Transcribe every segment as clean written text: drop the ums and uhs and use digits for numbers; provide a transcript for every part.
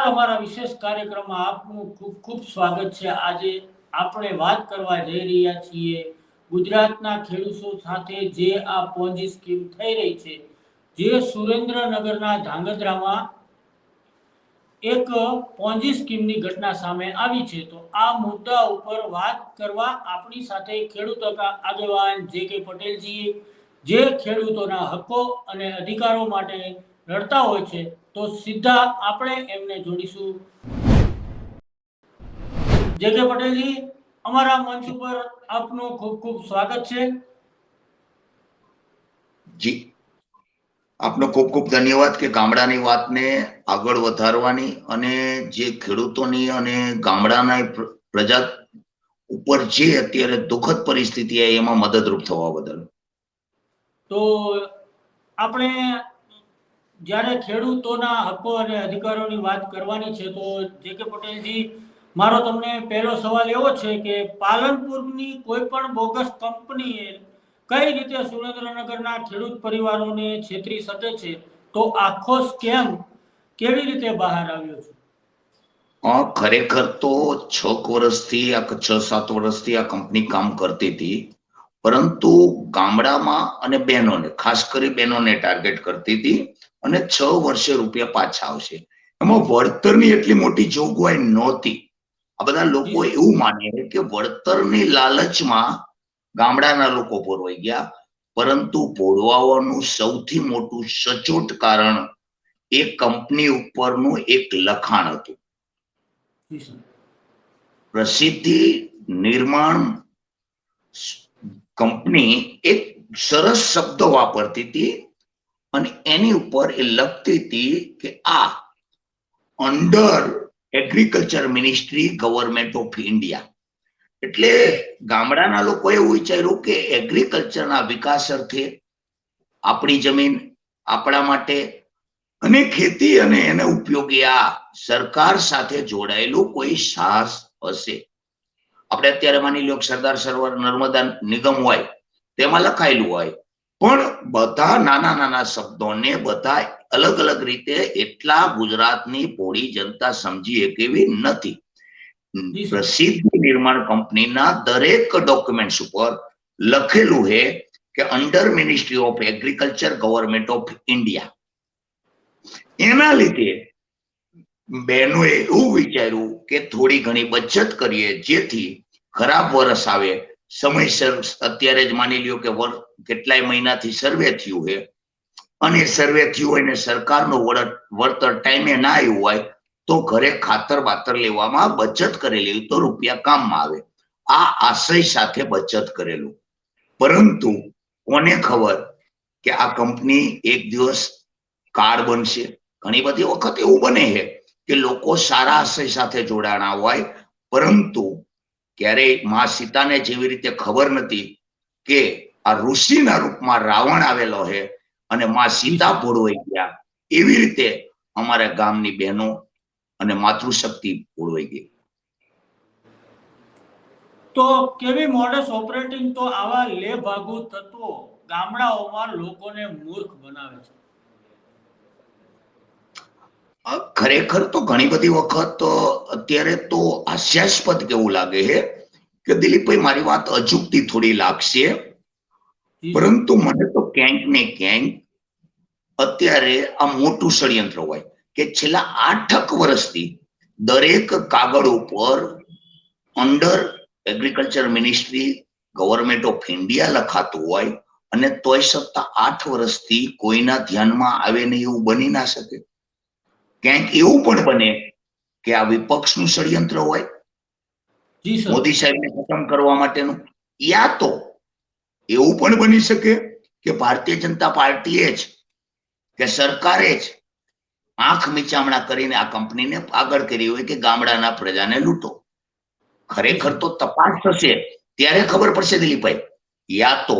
નમસ્કાર, અમારા વિશેષ કાર્યક્રમમાં આપનું ખૂબ ખૂબ સ્વાગત છે। આજે આપણે વાત કરવા જઈ રહ્યા છીએ ગુજરાતના ખેડૂતો સાથે જે આ પોન્જી સ્કીમ થઈ રહી છે, જે સુરેન્દ્રનગરના ધાંગધ્રામાં એક પોન્જી સ્કીમની ઘટના સામે આવી છે। તો આ મુદ્દા ઉપર વાત કરવા આપણી સાથે ખેડૂત આગેવાન જે.કે. પટેલજી, જે ખેડૂતોના હકો અને અધિકારો માટે લડતા હોય છે, તો સીધા આપણે એમને જોડીશું। જે.કે. પટેલજી, અમારા મંચ ઉપર આપનું ખૂબ ખૂબ સ્વાગત છે। જી, આપનો ખૂબ ખૂબ ધન્યવાદ કે ગામડાની વાતને આગળ વધારવાની અને જે ખેડૂતોની અને ગામડાના પ્રજા ઉપર જે અત્યારે દુઃખદ પરિસ્થિતિ છે એમાં મદદરૂપ થવા બદલ। તો આપણે જ્યારે ખેડૂતોના હકો અને અધિકારોની વાત કરવાની છે, તો જે.કે. પટેલજી, મારો તમને પહેલો સવાલ એવો છે કે પાલનપુરની કોઈ પણ બોગસ કંપનીએ કઈ રીતે સુરેન્દ્રનગરના ખેડૂત પરિવારોને છેતરી શકે છે, તો આખો સ્કેમ કેવી રીતે બહાર આવ્યો છે? ખરેખર તો 6 વર્ષથી આ 6-7 વર્ષથી આ કંપની કામ કરતી હતી, પરંતુ ગામડામાં અને બહેનોને, ખાસ કરી બહેનોને ટાર્ગેટ કરતી હતી અને 6 વર્ષે રૂપિયા પાછા આવશે, એમાં વળતરની એટલી મોટી જોગવાઈ નહોતી। આ બધા લોકો એવું માને કે વળતરની લાલચમાં ગામડાના લોકો પોરવાઈ ગયા, પરંતુ પોરવાવાનું સૌથી મોટું સચોટ કારણ એ કંપની ઉપરનું એક લખાણ હતું। પ્રસિદ્ધિ નિર્માણ કંપની એક સરસ શબ્દ વાપરતી હતી અને એની ઉપર એ લખતી હતી કે આ under agriculture ministry government of India. એટલે ગામડાના લોકો એવું વિચાર્યું કે એગ્રીકલ્ચરના વિકાસ અર્થે આપણી જમીન આપણા માટે અને ખેતી અને એને ઉપયોગી આ સરકાર સાથે જોડાયેલું કોઈ સાહસ હશે। આપણે અત્યારે માની લો સરદાર સરોવર નર્મદા નિગમ હોય તેમાં લખાયેલું હોય, પણ બધા નાના નાના શબ્દોને બધા અલગ અલગ રીતે એટલા ગુજરાતની ભોળી જનતા સમજી શકે એવી નથી। પ્રસિદ્ધ નિર્માણ કંપનીના દરેક ડોક્યુમેન્ટ્સ ઉપર લખેલું છે કે under ministry of agriculture government of India. એના લીધે બહેનોએ એવું વિચાર્યું કે થોડી ઘણી બચત કરીએ, જેથી ખરાબ વર્ષ આવે સમયસર। અત્યારે જ માની લ્યો કે કેટલાય મહિનાથી સર્વે થયું છે અને સર્વે થયું હોય ને સરકારનું વળતર ટાઈમે ના આવ્યું હોય તો ઘરે ખાતર બાતર લેવામાં બચત કરેલી તો રૂપિયા કામમાં આવે, આ આશય સાથે બચત કરેલું। પરંતુ કોને ખબર કે આ કંપની એક દિવસ કાર્ડ બનશે। ઘણી બધી વખત એવું બને છે કે લોકો સારા આશય સાથે જોડાણા હોય, પરંતુ ક્યારેય માં સીતાને જેવી રીતે ખબર નથી કે આ ઋષિના રૂપમાં રાવણ આવેલો છે અને માં સીતા ભોળવાઈ ગયા, એવી રીતે અમારા ગામની બહેનો અને માતૃશક્તિ ભોળવાઈ ગઈ। તો કેવી મોડસ ઓપરેટિંગ તો આવા લેભાગુ તત્વો ગામડાઓમાં લોકોને મૂર્ખ બનાવે છે? ખરેખર તો ઘણી બધી વખત અત્યારે તો હાસ્યાસ્પદ કેવું લાગે છે કે દિલીપભાઈ, મારી વાત અજુકતી થોડી લાગશે, પરંતુ મને તો ક્યાંક ને ક્યાંક અત્યારે આ મોટું ષડયંત્ર હોય કે છેલ્લા 8 વર્ષથી દરેક કાગળ ઉપર under agriculture ministry government of India લખાતું હોય અને તોય સત્તા 8 વર્ષથી કોઈના ધ્યાનમાં આવે નહીં એવું બની ના શકે। ક્યાંક એવું પણ બને કે આ વિપક્ષનું ષડયંત્ર હોય મોદી સાહેબને ખતમ કરવા માટેનું, યા તો એવું પણ બની શકે કે ભારતીય જનતા પાર્ટીએ જ કે સરકારે જ આંખ મીચામણા કરીને આ કંપનીને આગળ કરી હોય કે ગામડાના પ્રજાને લૂંટો। ખરેખર તો તપાસ થશે ત્યારે ખબર પડશે દિલીપભાઈ। યા તો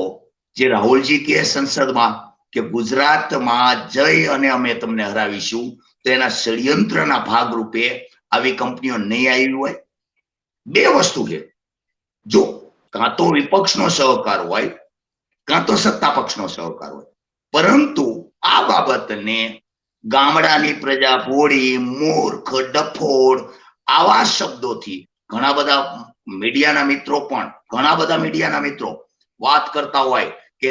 જે રાહુલજી કે સંસદમાં કે ગુજરાતમાં જઈ અને અમે તમને હરાવીશું, તો એના ષડયંત્રના ભાગરૂપે આવી કંપનીઓ નહીં આવી હોય। બે વસ્તુ છે, જો કાં તો વિપક્ષનો સહકાર હોય કાં તો સત્તા પક્ષનો સહકાર હોય, પરંતુ આ બાબતને ગામડાની પ્રજા ભોળી, મૂર્ખ, ડફોડ આવા શબ્દોથી ઘણા બધા મીડિયાના મિત્રો વાત કરતા હોય કે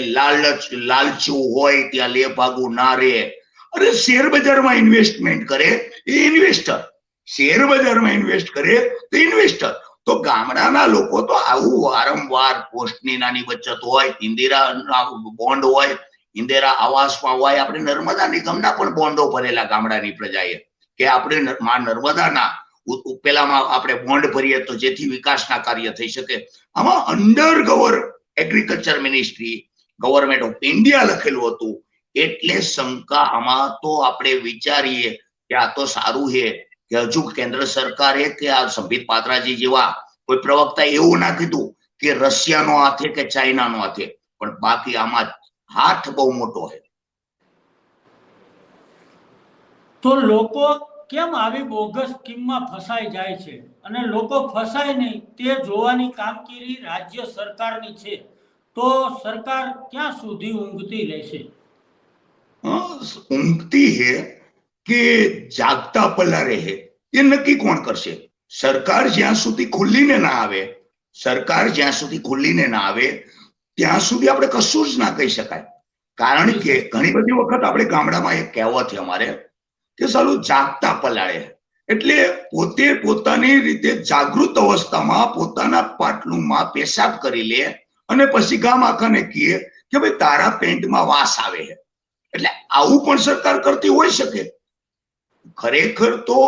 લાલચુ હોય ત્યાં લે ભાગું ના રે. અરે શેર બજારમાં ઇન્વેસ્ટમેન્ટ કરે એ ઇન્વેસ્ટર, શેર બજારમાં ઇન્વેસ્ટ કરે તો ઇન્વેસ્ટર. તો ગામડાના લોકો તો આવું વારંવાર પોસ્ટની નાની બચત હોય, ઇન્દિરા બોન્ડ હોય, ઇન્દિરા આવાસમાં હોય, આપણે નર્મદા નિગમના પણ બોન્ડો ભરેલા ગામડાની પ્રજાએ કે આપણે નર્મદાના પેલામાં આપણે બોન્ડ ભરીએ તો જેથી વિકાસના કાર્ય થઈ શકે. આમાં under agriculture ministry government of India લખેલું હતું. એટલે શંકા આમાં તો આપણે વિચારીએ કે આ તો સારું છે કે હજુ કેન્દ્ર સરકારે કે આ સંબિત પાત્રાજી જેવા કોઈ પ્રવક્તા એવું ના કીધું કે રશિયાનો હાથે કે ચાઇનાનો હાથે, પણ બાકી આમાં હાથ બહુ મોટો છે. તો લોકો કેમ આવી બોગસ સ્કીમમાં ફસાઈ જાય છે અને લોકો ફસાય નહીં તે જોવાની કામગીરી રાજ્ય સરકારની છે, તો સરકાર ક્યાં સુધી ઊંઘતી રહેશે? ઊંઘતી है કે જાગતા પલારે है એ નક્કી કોણ કરશે? સરકાર જ્યાં સુધી ખુલ્લીને ના આવે ત્યાં સુધી આપણે કશું જ ના કહી શકાય. કારણ કે ઘણી બધી વખત આપણે ગામડામાં એક કહેવત છે અમારે કે સાલું જાગતા પલાળે, એટલે પોતે પોતાની રીતે જાગૃત અવસ્થામાં પોતાના પાટલુંમાં પેશાબ કરી લે અને પછી ગામ આખાને કહે કે ભાઈ તારા પેન્ટમાં વાસ આવે છે. એટલે આવું પણ સરકાર કરતી હોઈ શકે. ખરેખર તો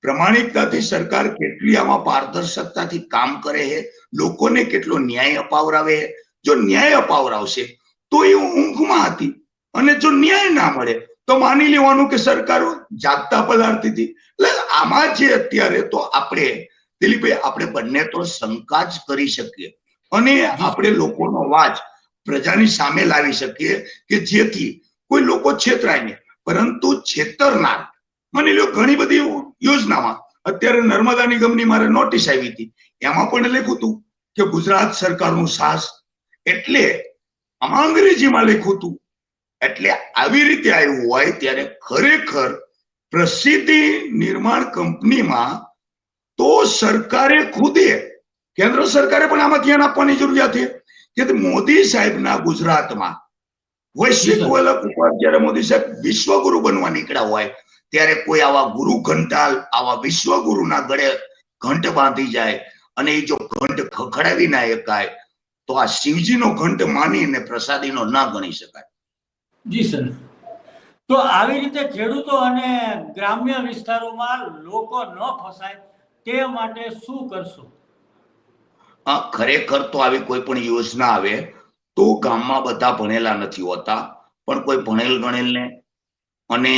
પ્રમાણિકતાથી સરકાર કેટલી આમાં પારદર્શકતાથી કામ કરે છે, લોકોને કેટલો ન્યાય અપાવરાવે. જો ન્યાય અપાવરાવશે તો એ ઊંઘમાં હતી, અને જો ન્યાય ના મળે તો માની લેવાનું કે સરકાર જાગતા પલાળતી હતી. એટલે આમાં જે અત્યારે તો આપણે દિલીપભાઈ આપણે બંને તો શંકા જ કરી શકીએ અને આપણે લોકોનો અવાજ પ્રજાની સામે લાવી શકીએ કે જેથી કોઈ લોકો છેતરાય નહીં. પરંતુ છેતરનાર, માની લો ઘણી બધી યોજનામાં અત્યારે નર્મદા નિગમની મારે નોટિસ આવી હતી, એમાં પણ લખ્યું હતું કે ગુજરાત સરકારનું સાહસ, એટલે આમાં અંગ્રેજીમાં લખ્યું હતું. એટલે આવી રીતે આવ્યું હોય ત્યારે ખરેખર પ્રસિદ્ધિ નિર્માણ કંપનીમાં તો સરકારે ખુદે, કેન્દ્ર સરકારે પણ આમાં ધ્યાન આપવાની જરૂરિયાત છે કે મોદી સાહેબના ગુજરાતમાં વૈશ્વિક ઓળખ ઉપર જયારે મોદી સાહેબ વિશ્વગુરુ બનવા નીકળ્યા હોય ત્યારે કોઈ આવા ગુરુ ઘંટાલ આવા વિશ્વગુરુના ગળે ઘંટ બાંધી જાય અને એ જો ઘંટ ખખડાવી ના એકાય તો આ શિવજીનો ઘંટ માનીને પ્રસાદીનો ના ગણી શકાય. જી સર. તો આવી રીતે ખેડૂતો અને ગ્રામ્ય વિસ્તારોમાં લોકો ન ફસાય તે માટે શું કરશો? ખરેખર તો આવી કોઈ પણ યોજના આવે તો ગામમાં બધા ભણેલા નથી હોતા, પણ કોઈ ભણેલ ગણેલને અને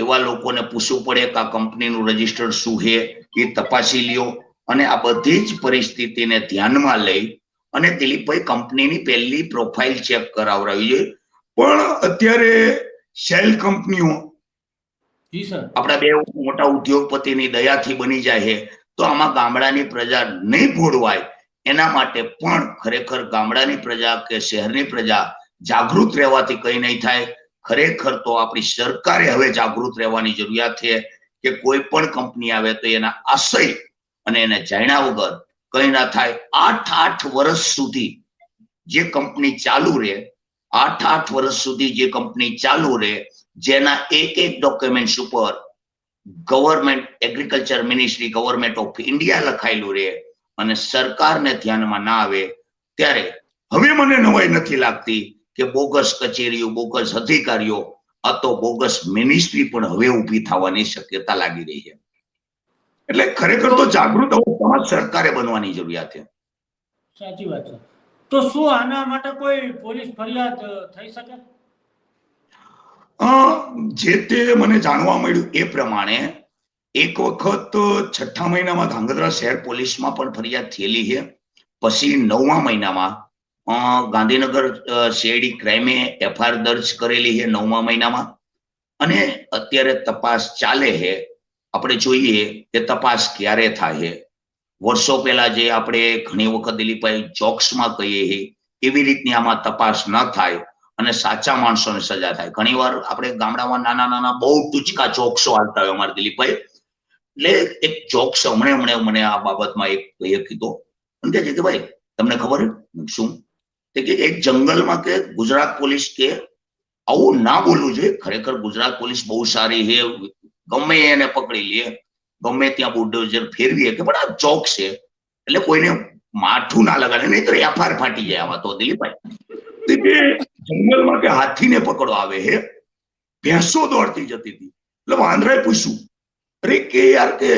એવા લોકોને પૂછવું પડે કે આ કંપનીનું રજીસ્ટર શું છે એ તપાસી લ્યો અને આ બધી જ પરિસ્થિતિને ધ્યાનમાં લઈ અને દિલીપભાઈ કંપનીની પહેલી પ્રોફાઇલ ચેક કરાવરાવી જોઈએ. પણ અત્યારે શેલ કંપનીઓ આપણા બે મોટા ઉદ્યોગપતિની દયાથી બની જાય છે, તો આમાં ગામડાની પ્રજા નહીં ભોળવાય એના માટે પણ ખરેખર ગામડાની પ્રજા કે શહેરની પ્રજા જાગૃત રહેવાથી કઈ નહીં થાય. ખરેખર તો આપણી સરકારે હવે જાગૃત રહેવાની જરૂરિયાત છે કે કોઈ પણ કંપની આવે તો એના આશય અને એને જાણ્યા વગર કઈ ના થાય. 8 વર્ષ સુધી જે કંપની ચાલુ રહે, 8 વર્ષ સુધી જે કંપની ચાલુ રહે, જેના એક ડોક્યુમેન્ટ્સ ઉપર government agriculture ministry government of India લખાયેલું રહે અને સરકારને ધ્યાનમાં ના આવે, ત્યારે હવે મને નવાઈ નથી લાગતી કે બોગસ કચેરીઓ, બોગસ અધિકારીઓ, આ તો બોગસ મિનિસ્ટ્રી પણ હવે ઊભી થવાની શક્યતા લાગી રહી છે. એટલે ખરેખર તો જાગૃત અવસ્થામાં સરકારે બનવાની જરૂરિયાત છે. સાચી વાત છે. તો શું આના માટે કોઈ પોલીસ ફરિયાદ થઈ શકે? જે તે મને જાણવા મળ્યું એ પ્રમાણે એક વખત 6ઠા મહિનામાં ધાંગધ્રા શહેર પોલીસમાં પણ ફરિયાદ થયેલી છે. પછી 9મા મહિનામાં ગાંધીનગર સીઆઈડી ક્રાઇમે એફઆઈઆર દર્જ કરેલી છે 9મા મહિનામાં, અને અત્યારે તપાસ ચાલે છે. આપણે જોઈએ કે તપાસ ક્યારે થાય. વર્ષો પહેલા જે આપણે ઘણી વખત દિલીપભાઈ જોક્સમાં કહીએ એવી રીતની આમાં તપાસ ન થાય અને સાચા માણસોને સજા થાય. ઘણીવાર આપણે ગામડામાં નાના નાના બહુ ટૂચકા જોક્સો હાલતા હોય અમારા દિલીપભાઈ. એટલે એક જોક્સ હમણે મને આ બાબતમાં એક કીધો અને કે છે કે ભાઈ તમને ખબર શું કે એક જંગલમાં કે ગુજરાત પોલીસ કે આવું ના બોલવું જોઈએ. ખરેખર ગુજરાત પોલીસ બહુ સારી છે, ગમે એને પકડી લે, ગમે ત્યાં બુલડોઝર ફેરવીએ કે પણ આ જોક છે એટલે કોઈને માઠું ના લગાડે, નહીં તો એફઆર ફાટી જાય આમાં તો દિલીપભાઈ. જંગલમાં કે હાથીને પકડવા આવે હે, ભેંસો દોડતી જતી હતી એટલે વાંદરાએ પૂછ્યું, અરે કે યાર કે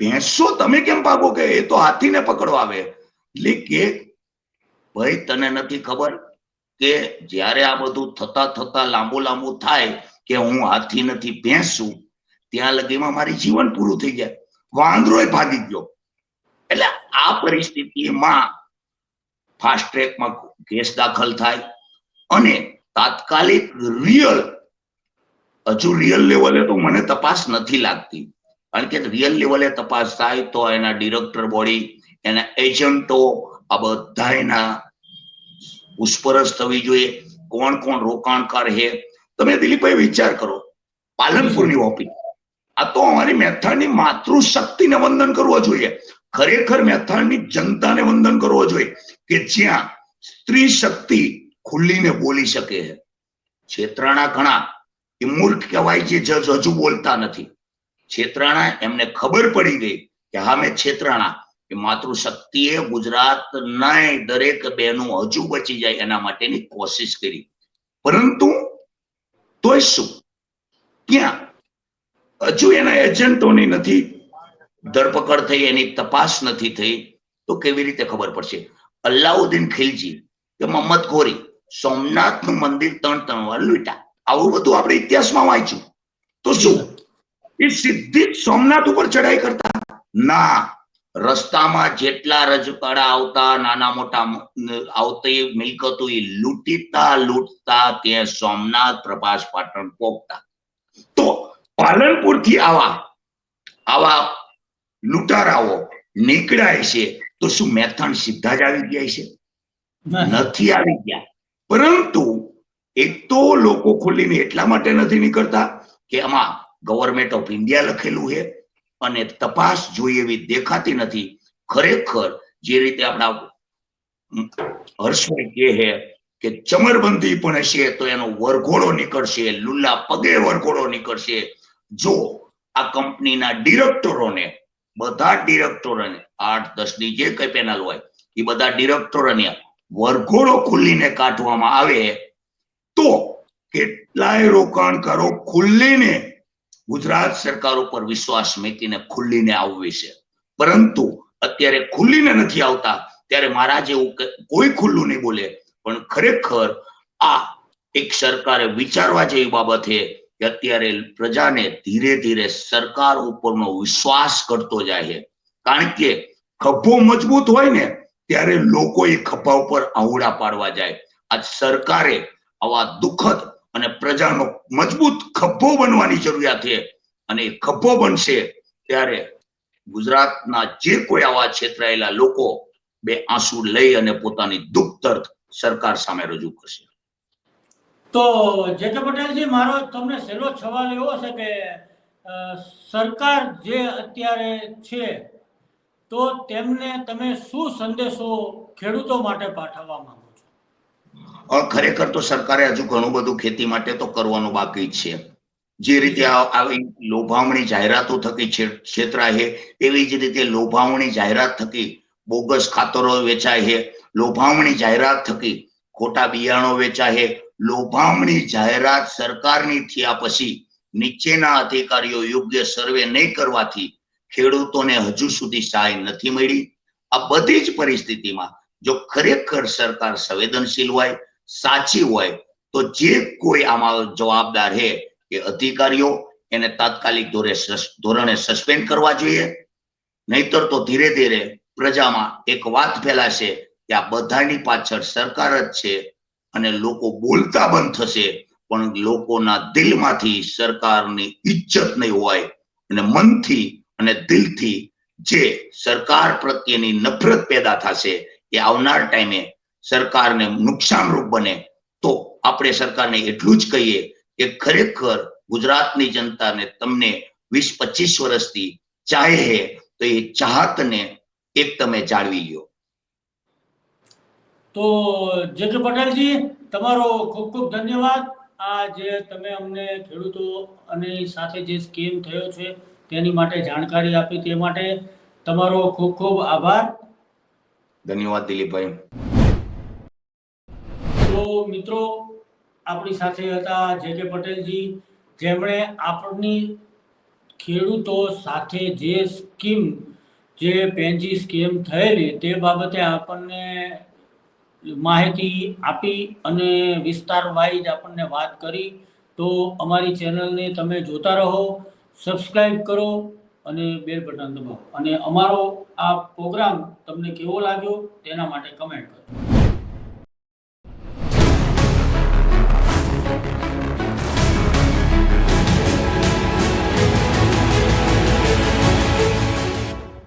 ભેંસો તમે કેમ ભાગો? કે એ તો હાથીને પકડવા આવે. એટલે કે ભાઈ તને નથી ખબર કે જ્યારે આ બધું થતા થતા લાંબુ થાય કે હું હાથી નથી ભેંસ છું, ત્યાં લગીમાં મારી જીવન પૂરું થઈ જાય. વાંદરોય ભાગી ગયો. એટલે આ પરિસ્થિતિમાં ફાસ્ટ ટ્રેકમાં કેસ દાખલ થાય અને તાત્કાલિક હજુ રિયલ લેવલે તો મને તપાસ નથી લાગતી, કારણ કે રિયલ લેવલે તપાસ થાય તો એના ડિરેક્ટર બોડી, એના એજન્ટો, આ બધા એના પૂછપરછ થવી જોઈએ. કોણ કોણ રોકાણકાર હે. તમે દિલીપભાઈ વિચાર કરો, પાલનપુરની ઓફિસ, આ તો અમારી મેથાણની માતૃશક્તિને વંદન કરવો જોઈએ. ખરેખર મેથાણની જનતાને વંદન કરવો જોઈએ કે જ્યાં સ્ત્રી શક્તિ ખુલ્લીને બોલી શકે. છેતરાણા ઘણા એ મૂર્ખ કહેવાય છે, જજ હજુ બોલતા નથી. છેતરાણા એમને ખબર પડી ગઈ કે હા મેં છેતરાણા. એ માતૃશક્તિએ ગુજરાતના દરેક બહેનો હજુ બચી જાય એના માટેની કોશિશ કરી, પરંતુ તોય શું, ક્યાં હજુ એના એજન્ટોની નથી ધરપકડ થઈ, એની તપાસ નથી થઈ, તો કેવી રીતે ખબર પડશે? અલ્લાઉદ્દીન ખિલજી કે મોહમ્મદ ઘોરી સોમનાથનું મંદિર 3 વાર લૂંટા, આવું બધું આપણે ઇતિહાસમાં વાંચ્યું. તો શું એ સીધી જ સોમનાથ ઉપર ચડાઈ કરતા? ના, રસ્તામાં જેટલા રજવાડા આવતા, નાના મોટા આવતી મિલકતો એ લૂંટતા ત્યાં સોમનાથ પ્રભાસ પાટણ પહોંચતા. તો પાલનપુર થી આવા લૂંટારાઓ નીકળાય છે તો શું મેથાણ સીધા જ આવી ગયા છે? નથી આવી ગયા. પરંતુ એક તો લોકો ખુલ્લીને એટલા માટે નથી નીકળતા કે આમાં ગવર્મેન્ટ ઓફ ઇન્ડિયા લખેલું છે અને તપાસ જોઈએ એવી દેખાતી નથી. ખરેખર જે રીતે આપણા હર્ષભાઈ કહે છે કે ચમરબંધી પણ હશે તો એનો વરઘોડો નીકળશે, લુલ્લા પગે વરઘોડો નીકળશે. જો આ કંપનીના ડિરેક્ટરોને, બધા ડિરેક્ટરોને 8-10 ની જે કઈ પેનલ હોય એ બધા ડિરેક્ટરોને વરઘોડો ખુલ્લીને કાઢવામાં આવે તો કેટલાય રોકાણકારો ખુલ્લીને ગુજરાત સરકાર ઉપર વિશ્વાસ મૂકીને ખુલ્લીને આવવી છે. પરંતુ અત્યારે ખુલ્લીને નથી આવતા, ત્યારે મારા જેવું કોઈ ખુલ્લું નહીં બોલે. પણ ખરેખર આ એક સરકારે વિચારવા જેવી બાબત છે કે અત્યારે પ્રજાને ધીરે ધીરે સરકાર ઉપરનો વિશ્વાસ કરતો જાય છે. કારણ કે ખભો મજબૂત હોય ને ત્યારે લોકો એ ખભા ઉપર આહુડા પાડવા જાય. આ સરકારે આવા દુઃખદ અને પ્રજાનો મજબૂત ખભો બનવાની જરૂરિયાત છે અને એ ખભો બનશે ત્યારે ગુજરાતના જે કોઈ આવા છેતરાયેલા લોકો બે આંસુ લઈ અને પોતાની દુઃખ દર્દ સરકાર સામે રજૂ કરશે. તો જે.કે. પટેલજી, મારો તમને છેલ્લો સવાલ એવો છે કે સરકાર જે અત્યારે છે તો તેમને તમે શું સંદેશો ખેડૂતો માટે પાઠવવા માંગો છો? ખરેખર તો સરકારે હજુ ઘણું બધું ખેતી માટે તો કરવાનું બાકી જ છે. જે રીતે આવી લોભામણી જાહેરાતો થકી છેતરાય છે, એવી જ રીતે લોભામણી જાહેરાત થકી બોગસ ખાતરો વેચાય છે, લોભામણી જાહેરાત થકી ખોટા બિયાણો વેચાય છે, લોભામણી જાહેરાત સરકારની થયા પછી નીચેના અધિકારીઓ યોગ્ય સર્વે નહીં કરવાથી ખેડૂતોને હજુ સુધી સહાય નથી મળી. આ બધી જ પરિસ્થિતિમાં જો ખરેખર સરકાર સંવેદનશીલ હોય, સાચી હોય, તો જે કોઈ આમાં જવાબદાર છે કે અધિકારીઓ એને તાત્કાલિક ધોરણે સસ્પેન્ડ કરવા જોઈએ. નહીતર તો ધીરે ધીરે પ્રજામાં એક વાત ફેલાશે કે આ બધાની પાછળ સરકાર જ છે અને લોકો બોલતા બંધ થશે પણ લોકોના દિલમાંથી સરકારની ઇજ્જત નહીં હોય અને મનથી અને દિલથી જે સરકાર પ્રત્યેની નફરત પેદા થશે એ આવનાર ટાઈમે સરકારને નુકસાનરૂપ બને. તો આપણે સરકારને એટલું જ કહીએ કે ખરેખર ગુજરાતની જનતાને તમને 20-25 વર્ષથી ચાહે તો એ ચાહતને એક તમે જાળવી લ્યો. તો જે કે પટેલજી, તમારો ખૂબ ખૂબ ધન્યવાદ. આ જે તમે અમને ખેડૂતો અને સાથે જે સ્કીમ થયો છે તેની માટે જાણકારી આપી તે માટે તમારો ખૂબ ખૂબ આભાર. ધન્યવાદ દિલીપભાઈ. તો મિત્રો, આપણી સાથે હતા જે કે પટેલજી, જેમણે આપણી ખેડૂતો સાથે જે સ્કીમ, જે પેન્જી સ્કીમ થયેલી તે બાબતે આપણને માહિતી આપી અને વિસ્તાર વાઇઝ આપણને વાત કરી. તો અમારી ચેનલને તમે જોતા રહો, સબસ્ક્રાઇબ કરો અને બેલ બટન દબાવો. અને અમારો આ પ્રોગ્રામ તમને કેવો લાગ્યો તેના માટે કમેન્ટ કરો.